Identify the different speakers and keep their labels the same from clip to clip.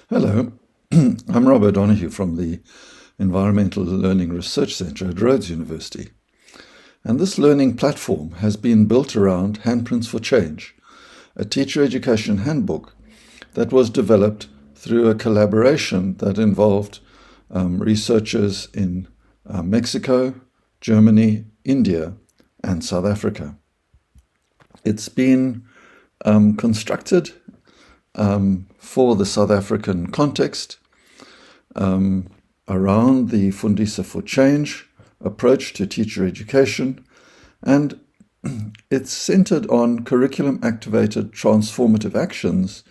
Speaker 1: Hello, I'm Rob O'Donoghue from the Environmental Learning Research Centre at Rhodes University. And this learning platform has been built around Handprints for Change, a teacher education handbook that was developed through a collaboration that involved researchers in Mexico, Germany, India, and South Africa. It's been constructed for the South African context around the Fundisa for Change approach to teacher education, and it's centered on curriculum-activated transformative actions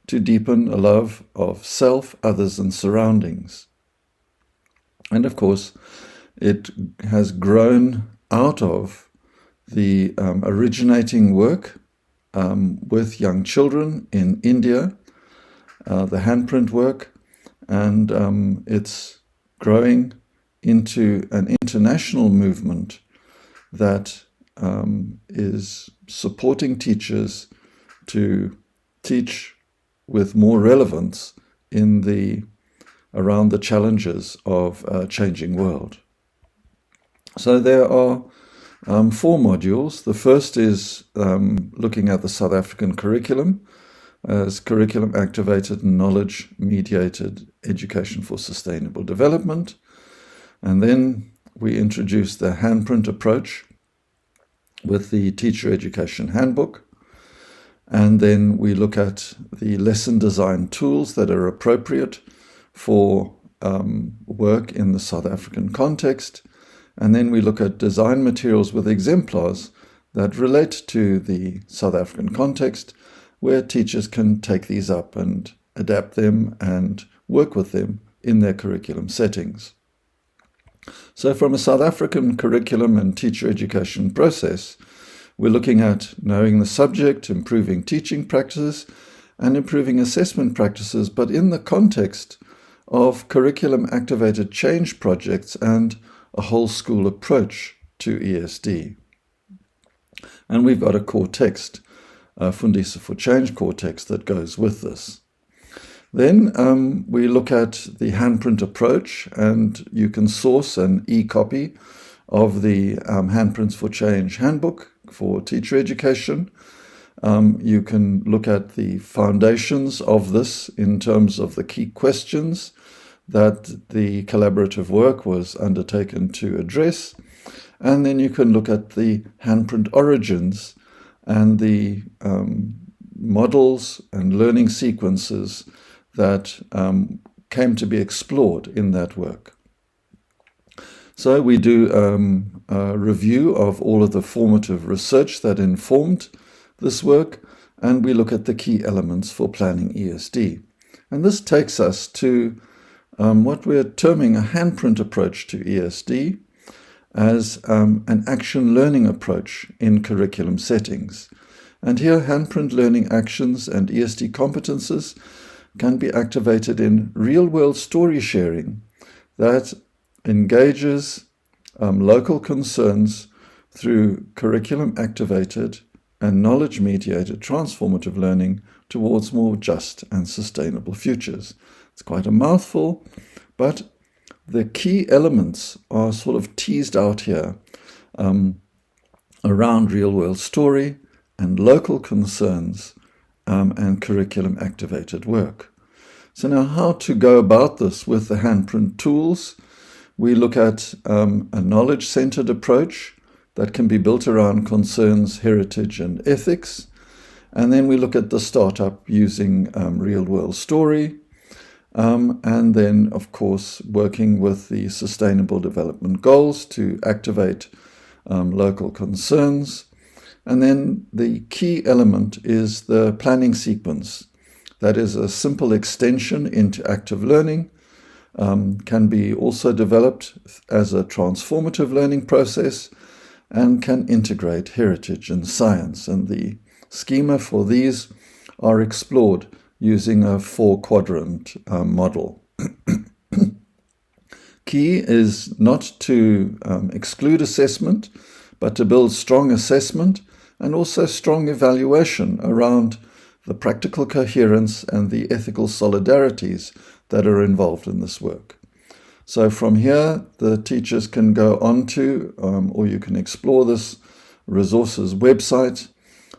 Speaker 1: to deepen a love of self, others, and surroundings. And of course, it has grown out of the originating work with young children in India, the handprint work, and it's growing into an international movement that is supporting teachers to teach with more relevance around the challenges of a changing world. So there are 4 modules. The first is looking at the South African curriculum as curriculum-activated and knowledge-mediated education for sustainable development. And then we introduce the handprint approach with the teacher education handbook. And then we look at the lesson design tools that are appropriate for work in the South African context. And then we look at design materials with exemplars that relate to the South African context, where teachers can take these up and adapt them and work with them in their curriculum settings. So from a South African curriculum and teacher education process, we're looking at knowing the subject, improving teaching practices, and improving assessment practices, but in the context of curriculum-activated change projects and a whole school approach to ESD. And we've got a core text, Fundisa for Change core text that goes with this. Then we look at the handprint approach, and you can source an e-copy of the Handprints for Change handbook for teacher education. You can look at the foundations of this in terms of the key questions that the collaborative work was undertaken to address. And then you can look at the handprint origins and the models and learning sequences that came to be explored in that work. So we do a review of all of the formative research that informed this work, and we look at the key elements for planning ESD. And this takes us to what we're terming a handprint approach to ESD as an action learning approach in curriculum settings. And here handprint learning actions and ESD competences can be activated in real-world story sharing that engages local concerns through curriculum-activated and knowledge-mediated transformative learning towards more just and sustainable futures. It's quite a mouthful, but the key elements are sort of teased out here around real-world story and local concerns and curriculum-activated work. So now how to go about this with the handprint tools? We look at a knowledge-centered approach that can be built around concerns, heritage, and ethics. And then we look at the startup using real-world story. And then, of course, working with the Sustainable Development Goals to activate local concerns. And then the key element is the planning sequence. That is a simple extension into active learning, can be also developed as a transformative learning process, and can integrate heritage and science. And the schema for these are explored using a 4-quadrant model. Key is not to exclude assessment, but to build strong assessment and also strong evaluation around the practical coherence and the ethical solidarities that are involved in this work. So from here, the teachers can go on to, or you can explore this resources website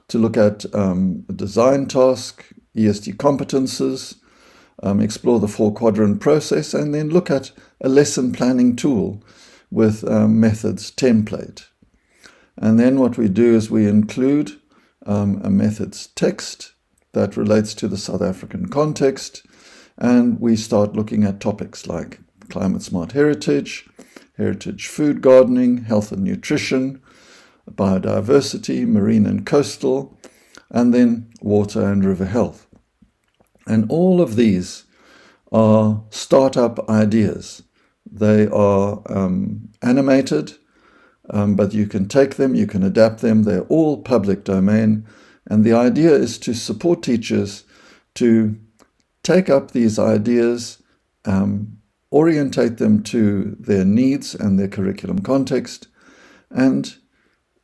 Speaker 1: to look at a design task, ESD competences, explore the 4-quadrant process, and then look at a lesson planning tool with methods template. And then what we do is we include a methods text that relates to the South African context, and we start looking at topics like climate smart heritage, heritage food gardening, health and nutrition, biodiversity, marine and coastal, and then water and river health. And all of these are startup ideas. They are animated, but you can take them, you can adapt them. They're all public domain. And the idea is to support teachers to take up these ideas, orientate them to their needs and their curriculum context, and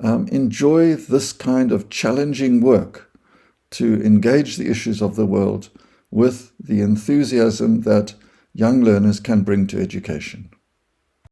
Speaker 1: enjoy this kind of challenging work to engage the issues of the world with the enthusiasm that young learners can bring to education.